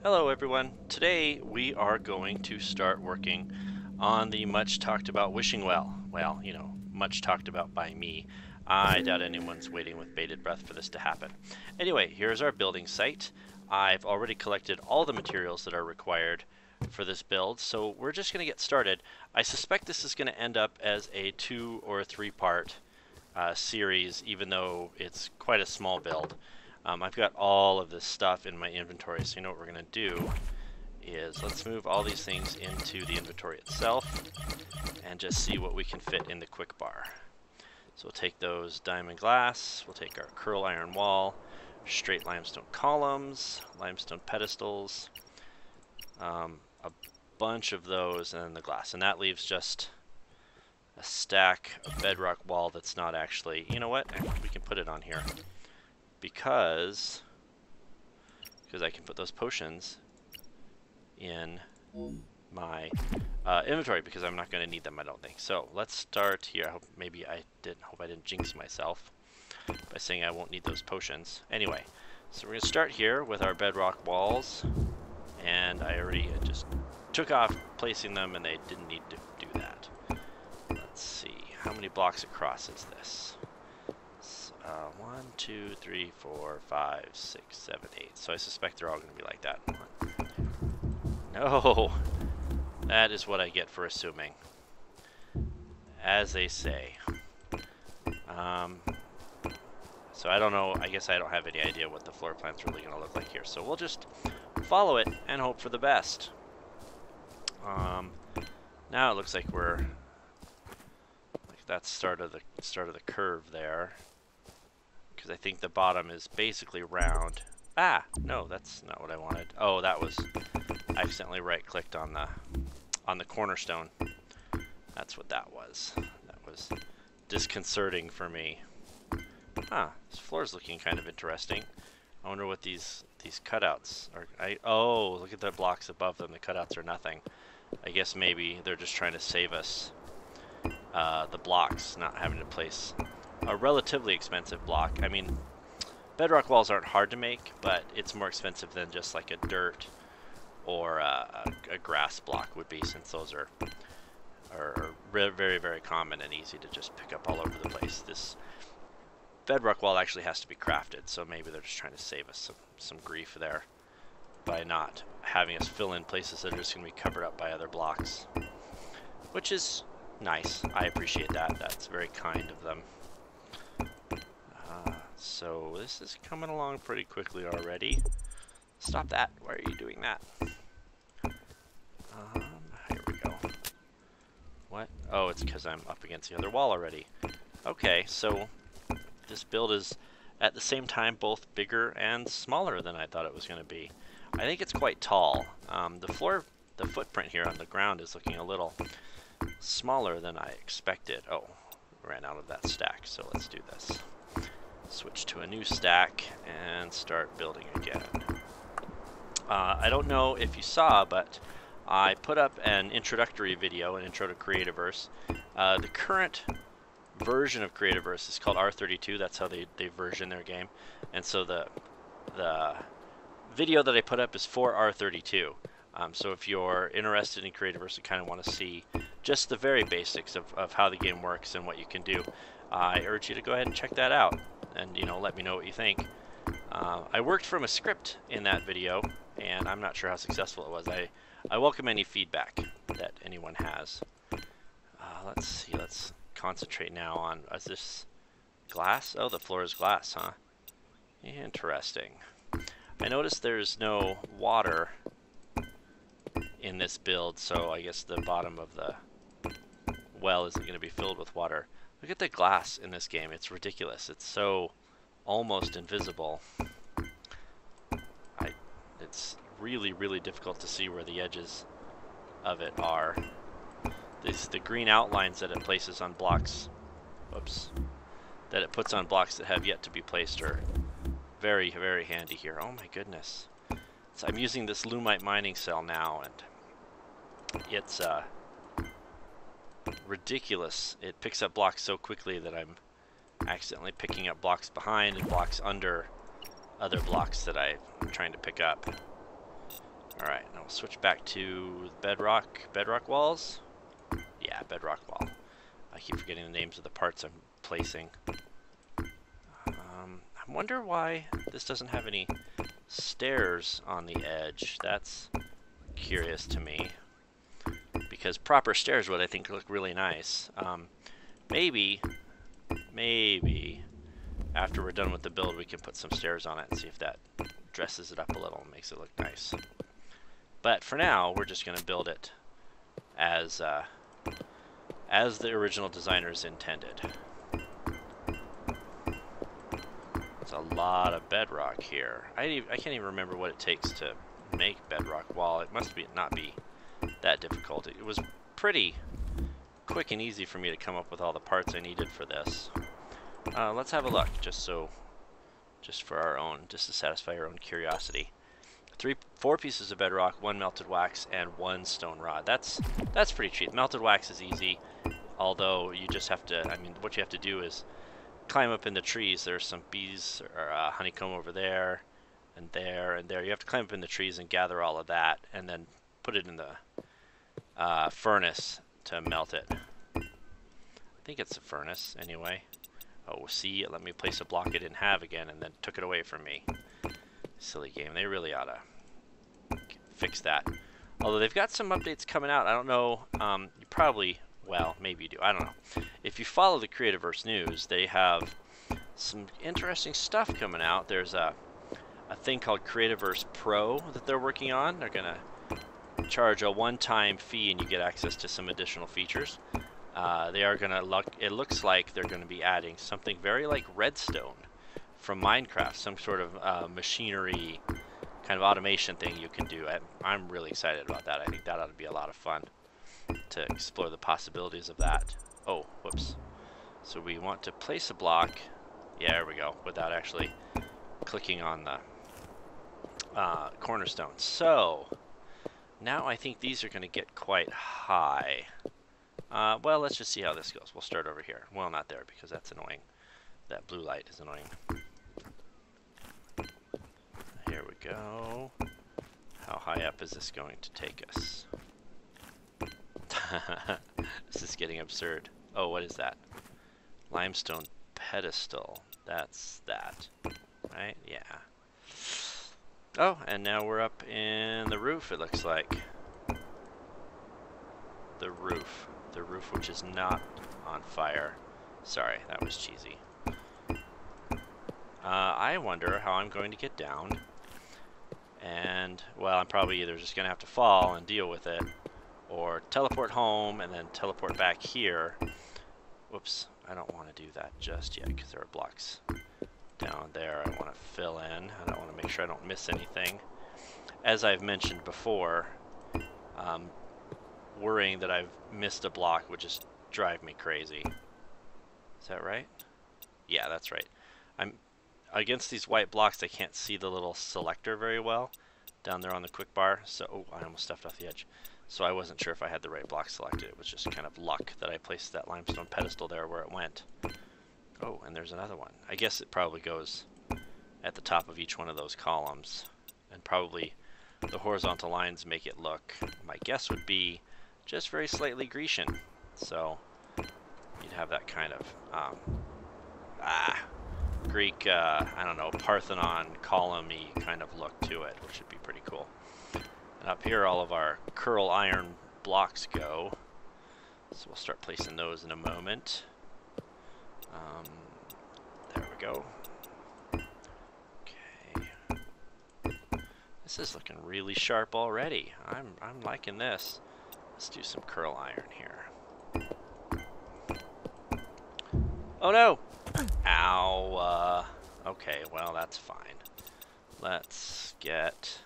Hello everyone. Today we are going to start working on the much talked about wishing well. Well, much talked about by me. I doubt anyone's waiting with bated breath for this to happen. Anyway, here's our building site. I've already collected all the materials that are required for this build, so we're just going to get started. I suspect this is going to end up as a 2 or 3 part series, even though it's quite a small build. I've got all of this stuff in my inventory, so what we're going to do is let's move all these things into the inventory itself and just see what we can fit in the quick bar. So we'll take those diamond glass, we'll take our curl iron wall, straight limestone columns, limestone pedestals, a bunch of those, and then the glass. And that leaves just a stack of bedrock wall that's not actually, you know what, we can put it on here. Because I can put those potions in my inventory, because I'm not going to need them, I don't think. So let's start here. I hope I didn't jinx myself by saying I won't need those potions. Anyway, so we're going to start here with our bedrock walls, and I already just took off placing them, and they didn't need to do that. Let's see, how many blocks across is this? 1, 2, 3, 4, 5, 6, 7, 8. So I suspect they're all going to be like that. No! That is what I get for assuming. As they say. So I don't know. I guess I don't have any idea what the floor plan's really going to look like here. So we'll just follow it and hope for the best. Now it looks like we're that's start of the curve there. Because I think the bottom is basically round. Ah, no, that's not what I wanted. Oh, that was, I accidentally right-clicked on the cornerstone. That's what that was. That was disconcerting for me. Huh, this floor's looking kind of interesting. I wonder what these cutouts are. Oh, look at the blocks above them. The cutouts are nothing. I guess maybe they're just trying to save us the blocks, not having to place a relatively expensive block. I mean, bedrock walls aren't hard to make, but it's more expensive than just like a dirt or a grass block would be, since those are very, very common and easy to just pick up all over the place. This bedrock wall actually has to be crafted, so maybe they're just trying to save us some grief there by not having us fill in places that are just going to be covered up by other blocks, which is nice. I appreciate that. That's very kind of them. So this is coming along pretty quickly already. Stop that. Why are you doing that? Here we go. What? Oh, it's because I'm up against the other wall already. Okay, so this build is at the same time both bigger and smaller than I thought it was going to be. I think it's quite tall. The footprint here on the ground is looking a little smaller than I expected. Oh, ran out of that stack, so let's do this. Switch to a new stack and start building again. I don't know if you saw, but I put up an introductory video, an intro to Creativerse. The current version of Creativerse is called R32. That's how they version their game. And so the video that I put up is for R32. So if you're interested in Creativerse and kind of want to see just the very basics of how the game works and what you can do, I urge you to go ahead and check that out and let me know what you think. I worked from a script in that video, and I'm not sure how successful it was. I welcome any feedback that anyone has. Let's see, let's concentrate now on, is this glass? Oh, the floor is glass, huh? Interesting. I noticed there's no water in this build, so I guess the bottom of the well isn't going to be filled with water. Look at the glass in this game. It's ridiculous. It's so almost invisible. It's really, really difficult to see where the edges of it are. The green outlines that it places on blocks, whoops, that it puts on blocks that have yet to be placed are very, very handy here. Oh my goodness. So I'm using this Lumite mining cell now, and it's ridiculous. It picks up blocks so quickly that I'm accidentally picking up blocks behind and blocks under other blocks that I'm trying to pick up. Alright, now we'll switch back to bedrock walls. Yeah, bedrock wall. I keep forgetting the names of the parts I'm placing. I wonder why this doesn't have any stairs on the edge. That's curious to me. Because proper stairs would, I think, look really nice. Maybe after we're done with the build, we can put some stairs on it and see if that dresses it up a little and makes it look nice. But for now, we're just going to build it as the original designers intended. There's a lot of bedrock here. I can't even remember what it takes to make bedrock wall. It must not be that difficult. It was pretty quick and easy for me to come up with all the parts I needed for this. Let's have a look, just for our own, just to satisfy our own curiosity. 4 pieces of bedrock, 1 melted wax, and 1 stone rod. That's pretty cheap. Melted wax is easy, although you just have to, I mean, what you have to do is climb up in the trees. There's some bees or honeycomb over there, and there, and there. You have to climb up in the trees and gather all of that, and then put it in the furnace to melt it. I think it's a furnace, anyway. Oh, see, it let me place a block it didn't have again, and then took it away from me. Silly game. They really ought to fix that. Although they've got some updates coming out. I don't know. You probably, well, maybe you do. I don't know. If you follow the Creativerse news, they have some interesting stuff coming out. There's a thing called Creativerse Pro that they're working on. They're going to charge a one-time fee, and you get access to some additional features. They are going to it looks like they're going to be adding something very like redstone from Minecraft, some sort of machinery kind of automation thing you can do. I'm really excited about that. I think that ought to be a lot of fun to explore the possibilities of that. Oh, whoops. So we want to place a block, yeah, there we go, without actually clicking on the cornerstone. So now I think these are going to get quite high. Well, let's just see how this goes. We'll start over here. Well, not there, because that's annoying. That blue light is annoying. Here we go. How high up is this going to take us? This is getting absurd. Oh, what is that? Limestone pedestal. That's that. Right? Yeah. Oh, and now we're up in the roof, it looks like. The roof. The roof which is not on fire. Sorry, that was cheesy. I wonder how I'm going to get down. And, well, I'm probably either just going to have to fall and deal with it, or teleport home and then teleport back here. Whoops, I don't want to do that just yet because there are blocks down there I want to fill in. I don't want to make sure I don't miss anything. As I've mentioned before, worrying that I've missed a block would just drive me crazy. Is that right? Yeah, that's right. I'm against these white blocks. I can't see the little selector very well down there on the quick bar. So, oh, I almost stepped off the edge. So I wasn't sure if I had the right block selected. It was just kind of luck that I placed that limestone pedestal there where it went. Oh, and there's another one. I guess it probably goes at the top of each one of those columns. And probably the horizontal lines make it look, my guess would be, just very slightly Grecian. So you'd have that kind of Greek, I don't know, Parthenon column-y kind of look to it, which would be pretty cool. And up here all of our curl iron blocks go. So we'll start placing those in a moment. There we go. Okay. This is looking really sharp already. I'm liking this. Let's do some curl iron here. Oh no! Ow. Okay, well that's fine. Let's get...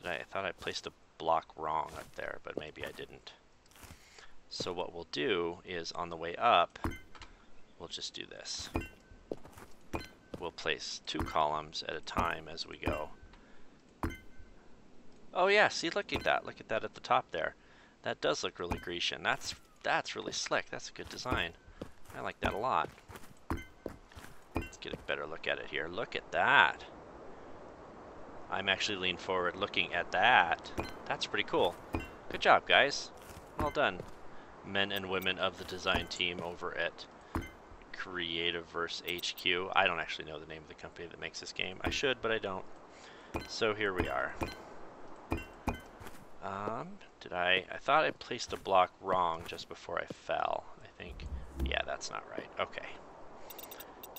I thought I placed a block wrong up there, but maybe I didn't. So what we'll do is on the way up, we'll just do this. We'll place 2 columns at a time as we go. Oh yeah, see, look at that. Look at that at the top there. That does look really Grecian. That's really slick. That's a good design. I like that a lot. Let's get a better look at it here. Look at that. I'm actually leaning forward looking at that. That's pretty cool. Good job, guys. Well done, men and women of the design team over at Creativerse HQ. I don't actually know the name of the company that makes this game. I should, but I don't. So here we are. I thought I placed a block wrong just before I fell. I think, yeah, that's not right. Okay.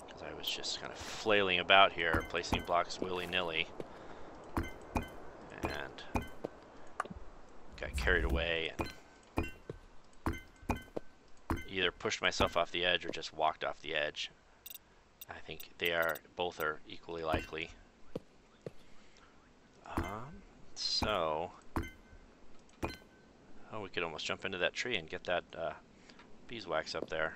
Because I was just kind of flailing about here, placing blocks willy-nilly. And got carried away and either pushed myself off the edge or just walked off the edge. I think both are equally likely. So, oh, we could almost jump into that tree and get that beeswax up there.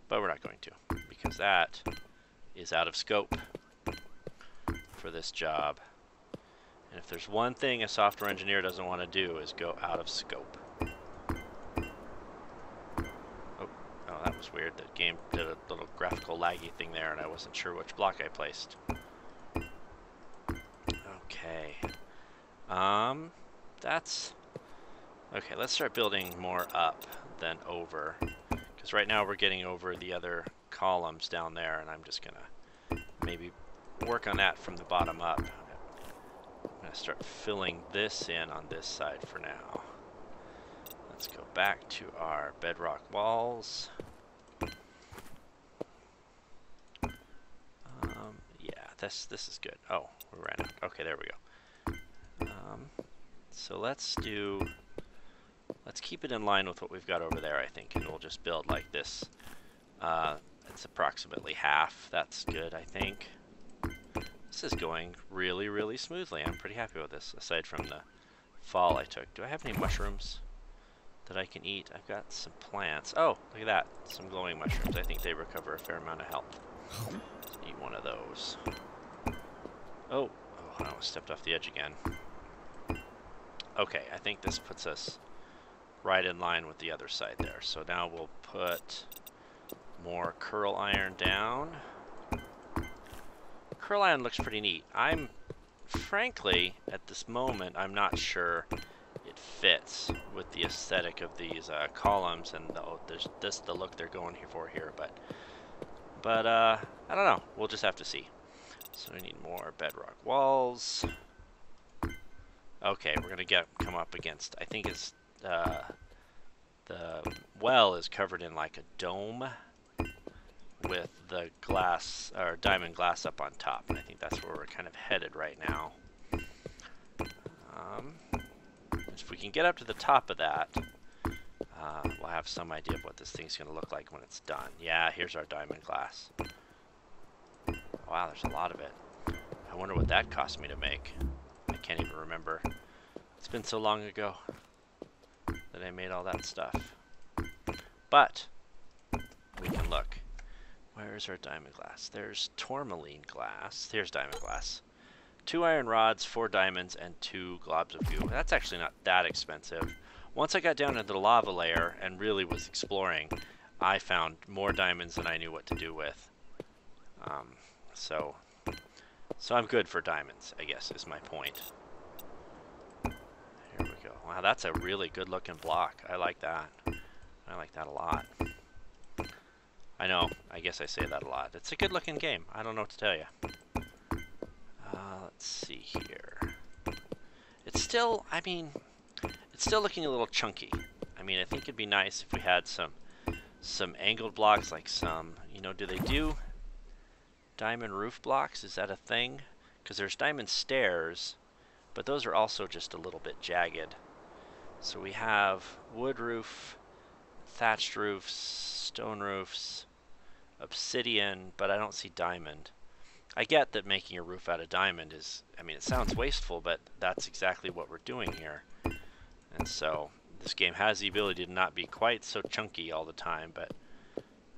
But we're not going to, because that is out of scope for this job. And if there's one thing a software engineer doesn't want to do is go out of scope. Oh, that was weird. The game did a little graphical laggy thing there, and I wasn't sure which block I placed. Okay. That's... Okay, let's start building more up than over. Because right now we're getting over the other columns down there, and I'm just gonna maybe work on that from the bottom up. I'm gonna start filling this in on this side for now. Let's go back to our bedrock walls. Yeah, this is good. Oh, we ran out. Okay, there we go. So let's keep it in line with what we've got over there, I think, and we'll just build like this. It's approximately half. That's good, I think. This is going really, really smoothly. I'm pretty happy with this, aside from the fall I took. Do I have any mushrooms that I can eat? I've got some plants. Oh, look at that. Some glowing mushrooms. I think they recover a fair amount of health. Let's eat one of those. Oh, I almost stepped off the edge again. Okay, I think this puts us right in line with the other side there. So now we'll put more curl iron down. Curl iron looks pretty neat. Frankly, at this moment, I'm not sure it fits with the aesthetic of these columns, and there's the look they're going for here. But I don't know. We'll just have to see. So we need more bedrock walls. Okay, we're gonna come up against. I think it's the well is covered in like a dome with the glass or diamond glass up on top, and I think that's where we're kind of headed right now. If we can get up to the top of that, we'll have some idea of what this thing's going to look like when it's done. Yeah, here's our diamond glass. Wow, there's a lot of it. I wonder what that cost me to make. I can't even remember. It's been so long ago that I made all that stuff. But we can look. Where's our diamond glass? There's tourmaline glass. Here's diamond glass. 2 iron rods, 4 diamonds, and 2 globs of goo. That's actually not that expensive. Once I got down into the lava layer and really was exploring, I found more diamonds than I knew what to do with. So I'm good for diamonds, I guess, is my point. Here we go. Wow, that's a really good looking block. I like that. I like that a lot. I know, I guess I say that a lot. It's a good looking game. I don't know what to tell you. Let's see here. It's still, it's still looking a little chunky. I mean, I think it'd be nice if we had some angled blocks, like some, do they do diamond roof blocks? Is that a thing? Because there's diamond stairs, but those are also just a little bit jagged. So we have wood roof, thatched roofs, stone roofs, obsidian, but I don't see diamond. I get that making a roof out of diamond is, it sounds wasteful, but that's exactly what we're doing here. And so this game has the ability to not be quite so chunky all the time, but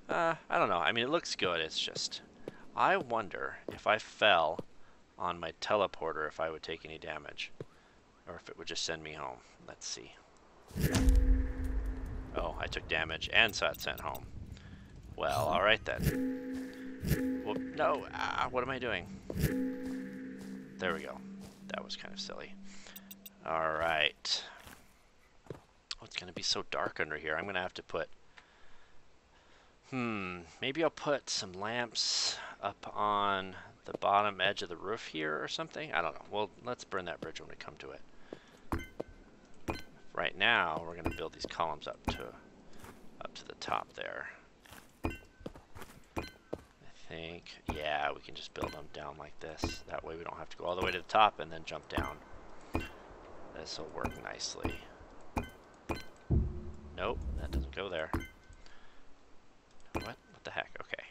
I don't know. It looks good. It's just, I wonder if I fell on my teleporter if I would take any damage, or if it would just send me home. Let's see. Oh, I took damage and got sent home. Well, alright then. Well, no, what am I doing? there we go. That was kind of silly. All right. Oh, it's going to be so dark under here. I'm going to have to put... maybe I'll put some lamps up on the bottom edge of the roof here or something. I don't know. Well, let's burn that bridge when we come to it. Right now, we're going to build these columns up to the top there. I think, yeah, we can just build them down like this. That way we don't have to go all the way to the top and then jump down. This will work nicely. Nope, that doesn't go there. What the heck? Okay.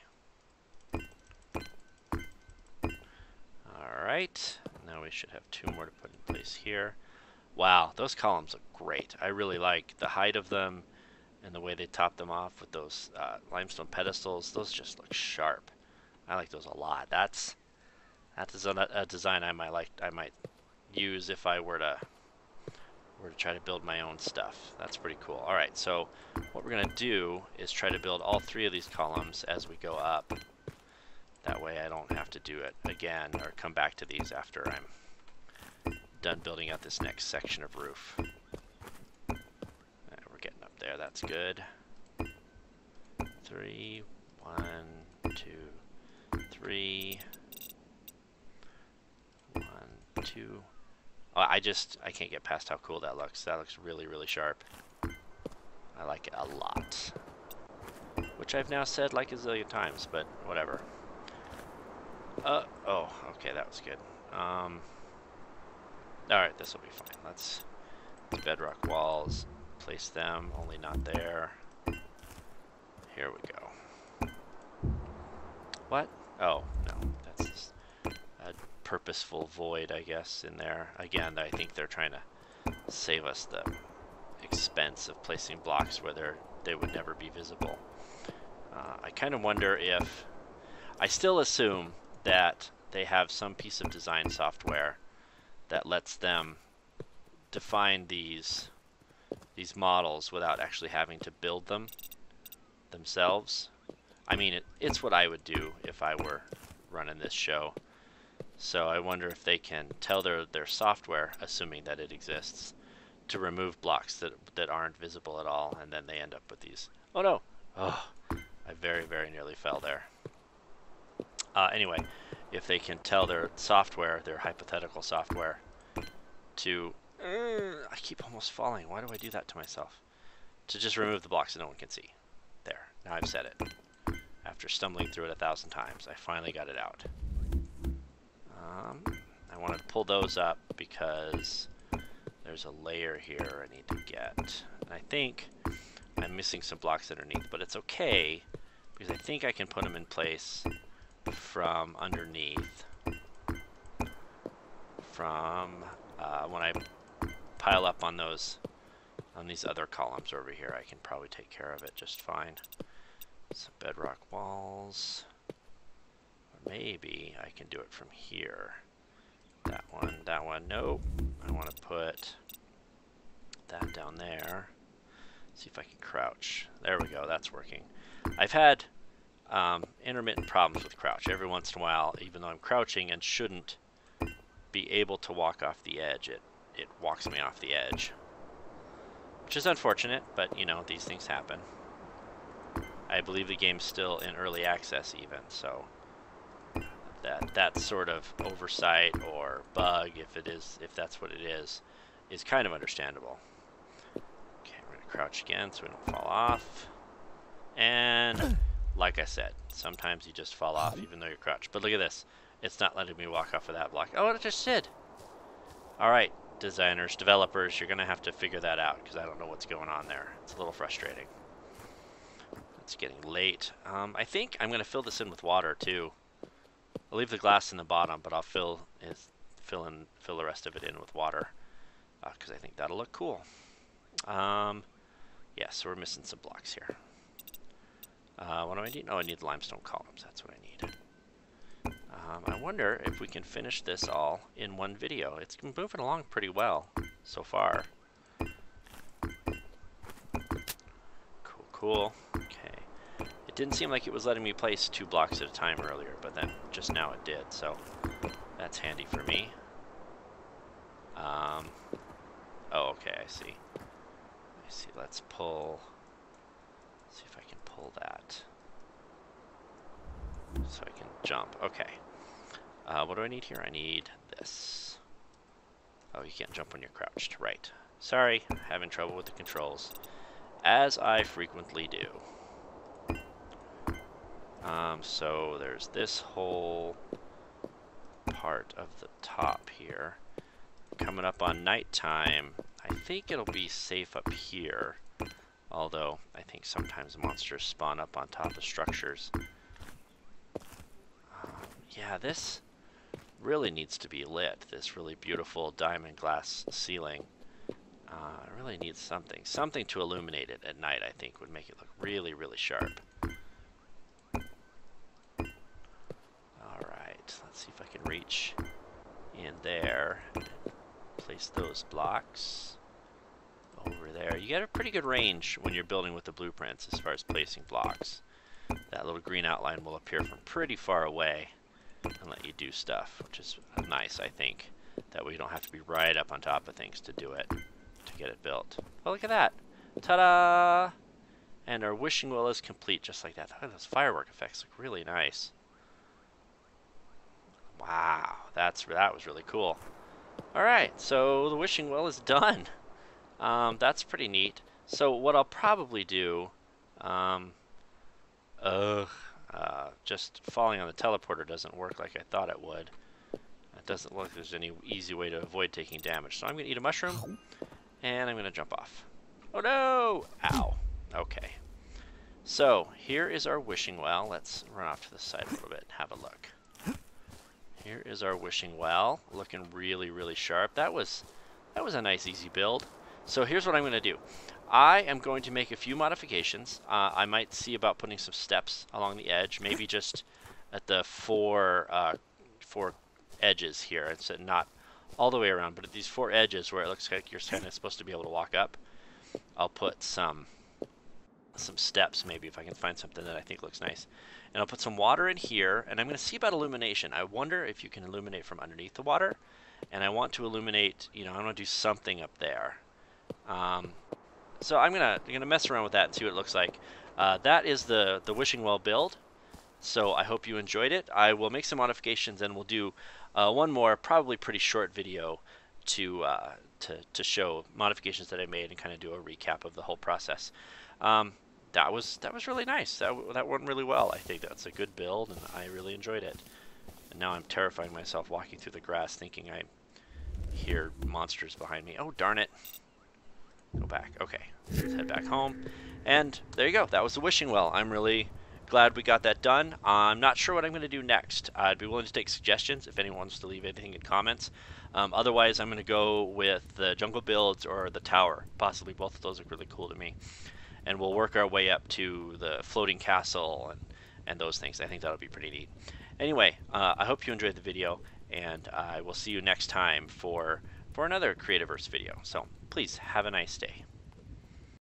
Alright, now we should have 2 more to put in place here. Wow, those columns look great. I really like the height of them and the way they top them off with those limestone pedestals. Those just look sharp. I like those a lot. That is a design I might use if I were to try to build my own stuff. That's pretty cool. All right, so what we're gonna do is try to build all 3 of these columns as we go up. That way I don't have to do it again or come back to these after I'm done building out this next section of roof. We're getting up there. That's good. 3, 1, 2, 3. 1, 2. Oh, I can't get past how cool that looks. That looks really, really sharp. I like it a lot. Which I've now said like a zillion times, but whatever. Oh, okay, that was good. Alright, this will be fine. Let's bedrock walls. Place them, only not there. Here we go. What? Oh, no. That's just a purposeful void, I guess, in there. Again, I think they're trying to save us the expense of placing blocks where they would never be visible. I kind of wonder if... I still assume that they have some piece of design software that lets them define these models without actually having to build them themselves. I mean, it's what I would do if I were running this show. So I wonder if they can tell their software, assuming that it exists, to remove blocks that aren't visible at all, and then they end up with these. Oh no! Oh, I very, very nearly fell there. Anyway, if they can tell their software, their hypothetical software, to... I keep almost falling. Why do I do that to myself? To just remove the blocks that no one can see. There. Now I've said it. After stumbling through it 1,000 times, I finally got it out. I wanted to pull those up because there's a layer here I need to get. And I think I'm missing some blocks underneath, but it's okay because I think I can put them in place from underneath. From when I pile up on these other columns over here, I can probably take care of it just fine. Some bedrock walls. Or maybe I can do it from here. That one, nope. I want to put that down there. See if I can crouch. There we go, that's working. I've had intermittent problems with crouch. Every once in a while, even though I'm crouching and shouldn't be able to walk off the edge, it walks me off the edge. Which is unfortunate, but you know, these things happen. I believe the game's still in early access even, so that sort of oversight or bug, if that's what it is kind of understandable. Okay, we're gonna crouch again so we don't fall off. And like I said, sometimes you just fall off even though you're crouched. But look at this. It's not letting me walk off of that block. Oh, it just did. Alright, designers, developers, you're gonna have to figure that out because I don't know what's going on there. It's a little frustrating. It's getting late. I think I'm gonna fill this in with water too. I'll leave the glass in the bottom, but I'll fill the rest of it in with water because I think that'll look cool. Yeah, so we're missing some blocks here. What do I need? Oh, I need the limestone columns. That's what I need. I wonder if we can finish this all in one video. It's moving along pretty well so far. Cool, cool. Okay. It didn't seem like it was letting me place 2 blocks at a time earlier, but then just now it did, so that's handy for me. Oh, okay, I see. I see. Let's pull. Let's see if I can pull that. So I can jump. Okay. What do I need here? I need this. Oh, you can't jump when you're crouched. Right. Sorry, having trouble with the controls. As I frequently do. So there's this whole part of the top here. Coming up on nighttime, I think it'll be safe up here. Although, I think sometimes monsters spawn up on top of structures. Yeah, this really needs to be lit. This really beautiful diamond glass ceiling. It really needs something. Something to illuminate it at night, I think, would make it look really, really sharp. Alright, let's see if I can reach in there. Place those blocks over there. You get a pretty good range when you're building with the blueprints as far as placing blocks. That little green outline will appear from pretty far away and let you do stuff, which is nice, I think. That way you don't have to be right up on top of things to do it, to get it built. Oh, look at that. Ta-da! And our wishing well is complete, just like that. Oh, those firework effects look really nice. Wow, that was really cool. Alright, so the wishing well is done. That's pretty neat. So what I'll probably do, just falling on the teleporter doesn't work like I thought it would. It doesn't look like there's any easy way to avoid taking damage. So I'm going to eat a mushroom, and I'm going to jump off. Oh no! Ow. Okay. So, here is our wishing well. Let's run off to the side a little bit and have a look. Here is our wishing well, looking really, really sharp. That was a nice, easy build. So here's what I'm going to do. I am going to make a few modifications. I might see about putting some steps along the edge, maybe just at the four edges here. It's not all the way around, but at these four edges where it looks like you're kind of supposed to be able to walk up, I'll put some steps, maybe, if I can find something that I think looks nice. And I'll put some water in here, and I'm going to see about illumination. I wonder if you can illuminate from underneath the water, and I want to illuminate, you know, I want to do something up there. So I'm gonna mess around with that and see what it looks like. That is the wishing well build. So I hope you enjoyed it. I will make some modifications, and we'll do one more, probably pretty short video to show modifications that I made and kind of do a recap of the whole process. That was really nice. That went really well. I think that's a good build, and I really enjoyed it. And now I'm terrifying myself walking through the grass, thinking I hear monsters behind me. Oh, darn it. Go back. Okay, let's head back home. And there you go. That was the wishing well. I'm really glad we got that done. I'm not sure what I'm going to do next. I'd be willing to take suggestions if anyone wants to leave anything in comments. Otherwise, I'm going to go with the jungle builds or the tower. Possibly both of those look really cool to me. And we'll work our way up to the floating castle and those things. I think that'll be pretty neat. Anyway, I hope you enjoyed the video, and I will see you next time for another Creativerse video. So please have a nice day.